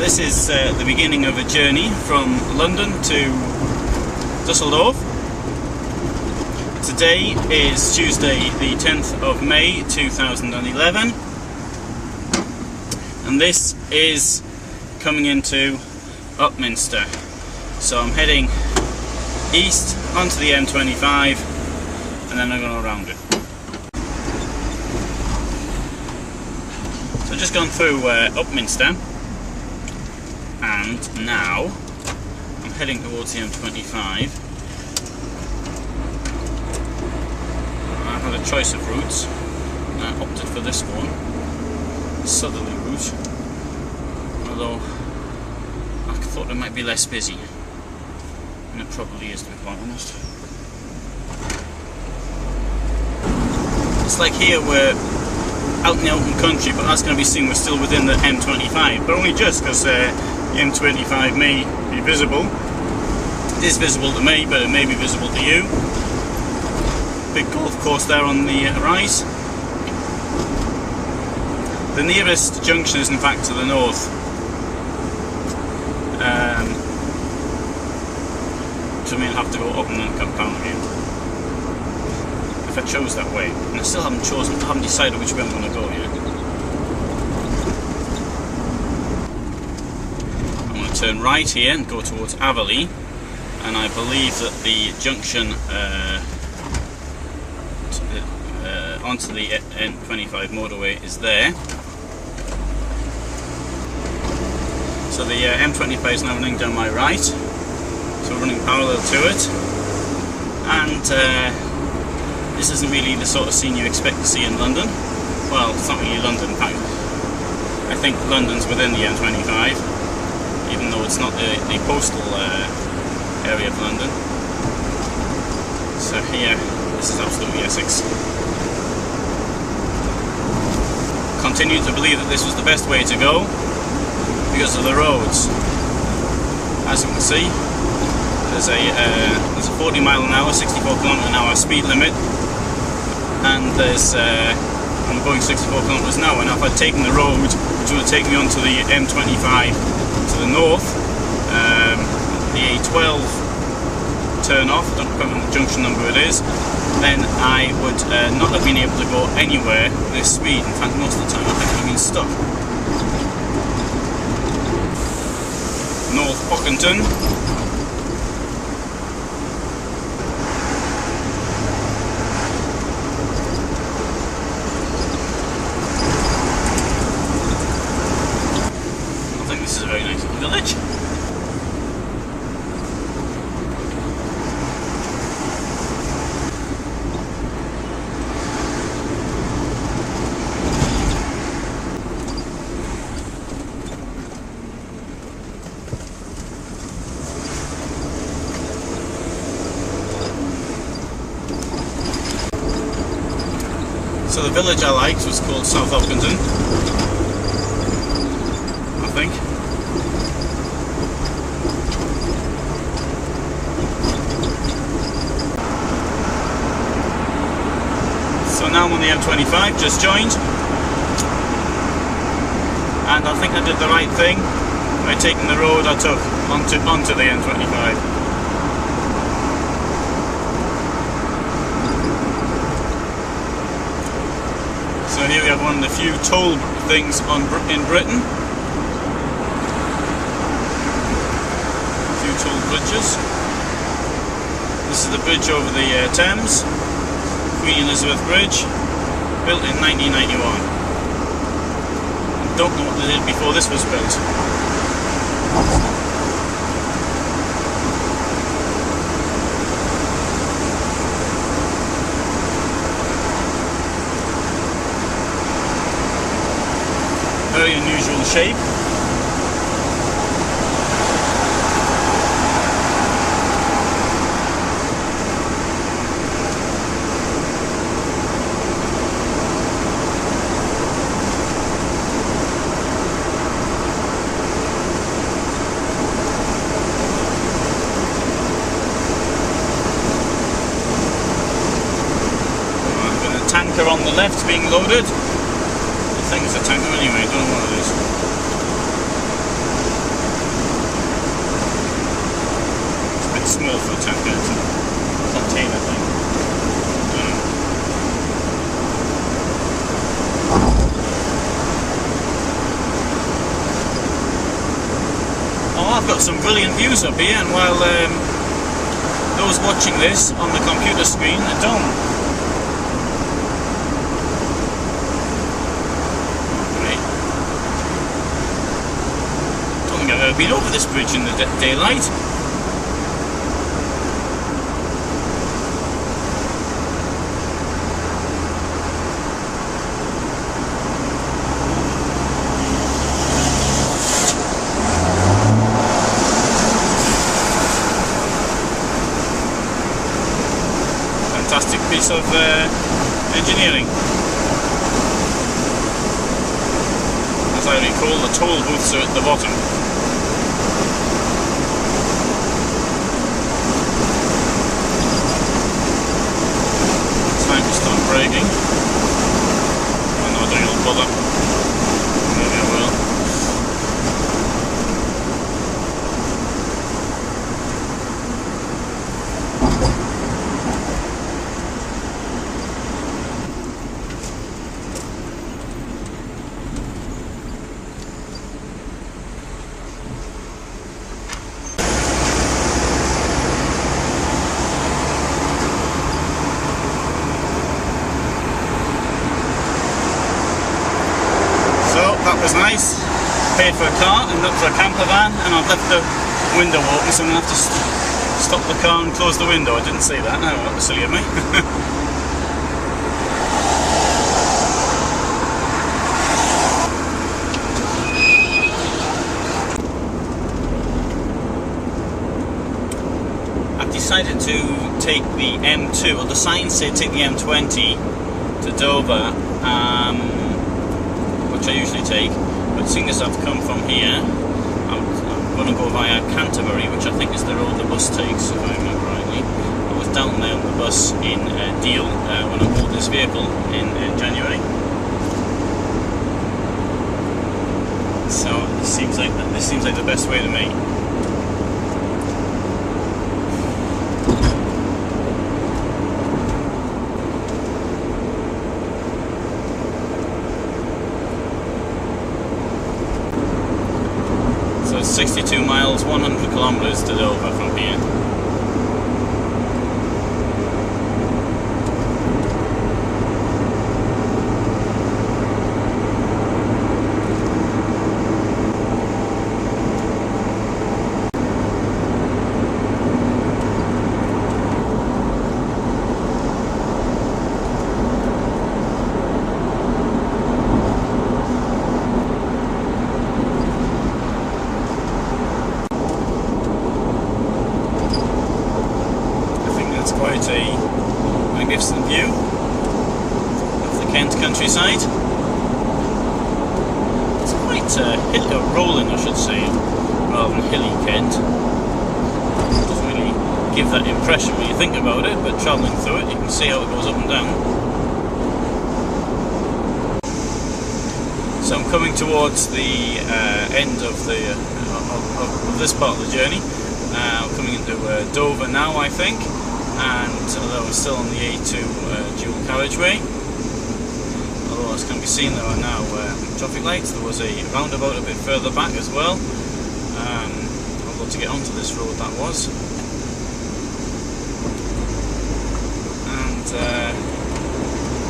this is the beginning of a journey from London to Dusseldorf. Today is Tuesday the 10th of May 2011, and this is coming into Upminster. So I'm heading east onto the M25 and then I'm going to go around it. So I've just gone through Upminster and now I'm heading towards the M25. I had a choice of routes and I opted for this one, the southerly route, although I thought it might be less busy, and it probably is, to be quite honest. It's like here we're out in the open country, but that's going to be soon. We're still within the M25, but only just, because the M25 may be visible. It is visible to me, but it may be visible to you. Big golf course there on the rise. The nearest junction is in fact to the north. So I mean I'll have to go up and then come down again. If I chose that way. And I still haven't decided which way I'm going to go yet. I'm going to turn right here and go towards Averley. And I believe that the junction onto the N25 motorway is there. So the M25 is now running down my right, so we're running parallel to it, and this isn't really the sort of scene you expect to see in London. Well, it's not really London, in fact. I think London's within the M25, even though it's not the postal area of London. So here, this is absolutely Essex. Continued to believe that this was the best way to go because of the roads. As you can see, there's a 40 mile an hour, 64 kilometre an hour speed limit, and I'm going 64 kilometres an hour. Now if I'd taken the road which would take me onto the M25 to the north, the A12 turn off, I don't remember what junction number it is, then I would not have been able to go anywhere with this speed. In fact, most of the time I think I've been stuck. North Ockenden. I think this is a very nice little village. So the village I liked was called South Ockenden, I think. So now I'm on the M25, just joined, and I think I did the right thing by taking the road I took onto the M25. So here we have one of the few toll things in Britain. A few toll bridges. This is the bridge over the Thames, Queen Elizabeth Bridge, built in 1991. I don't know what they did before this was built. Very unusual shape. tanker on the left being loaded. I think it's a tanker anyway, I don't know what it is. wheel for a tanker. It's a container thing. Oh, I've got some brilliant views up here, and while those watching this on the computer screen don't. Right. Don't think I've ever been over this bridge in the daylight. Fantastic piece of engineering. As I recall, the toll booths are at the bottom. Time to start braking. I know I don't even bother. Maybe I will. That was nice. Paid for a car and looked for a camper van, and I've left the window open, so I'm going to have to stop the car and close the window. I didn't say that. No, that was silly of me. I've decided to take the M2, well the signs say take the M20 to Dover. Which I usually take, but seeing as I've come from here, I'm going to go via Canterbury, which I think is the road the bus takes, if I remember rightly. I was down there on the bus in Deal when I bought this vehicle in January. So this seems like the best way to me. So it's 62 miles, 100 kilometers to Dover from here. Quite a magnificent view of the Kent countryside. It's quite hilly, or rolling I should say, rather than hilly Kent. It doesn't really give that impression when you think about it, but travelling through it you can see how it goes up and down. So I'm coming towards the end of the of this part of the journey. I'm coming into Dover now, I think. And although we're still on the A2 dual carriageway, although as can be seen there are now traffic lights. There was a roundabout a bit further back as well, although to get onto this road that was. And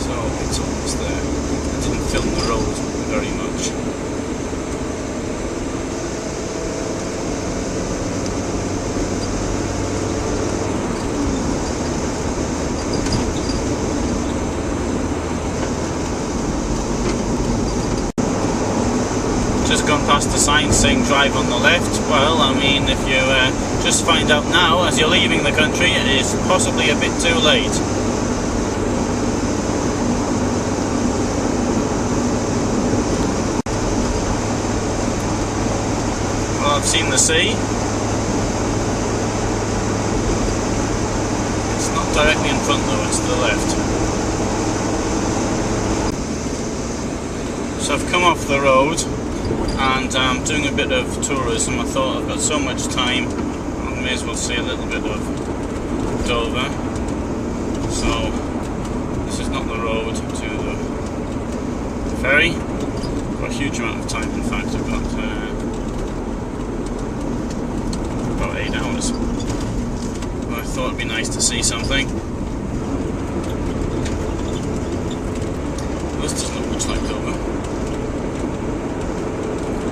so it's almost there. I didn't film the road very much. Just gone past the sign saying drive on the left. Well, I mean, if you just find out now as you're leaving the country, it is possibly a bit too late. Well, I've seen the sea. It's not directly in front though, it's to the left. So I've come off the road and I'm doing a bit of tourism. I thought I've got so much time, I'm may as well see a little bit of Dover. So this is not the road to the ferry for a huge amount of time. In fact, I've got about 8 hours. But I thought it'd be nice to see something. This doesn't look much like Dover.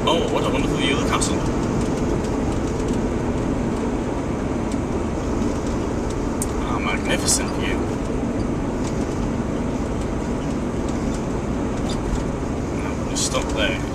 Oh, what a wonderful view of the castle. Oh, magnificent view. Now I'm going to stop there.